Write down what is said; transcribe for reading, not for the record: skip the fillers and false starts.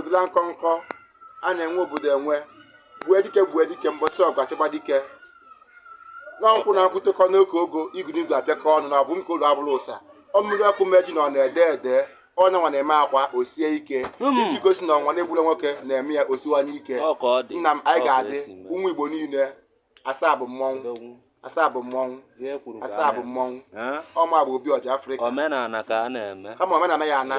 ọdịla nkọnkọ a na-enwe obodo enwe gbue dike mbọsị ọgụ achọba dike n'ọnkwụ na-akwụtekọ n'oke ogo igurigwe apịakọ ọnụ na ọbụ nke ụlọ abụrụ ụsa ọ mmiri ọkụ meji na ọ na-ede ede onye nwa na-eme akwa o sie ike iji gosi na ọnwa na-egbula nwoke na-eme ya osiwanye ike nna m anyị ga-adị ụmụ Igbo niile asaa bụ mmọnwụ ọma bụ obi ọja Afrịka omenala ka a na-eme kama omenala ya ana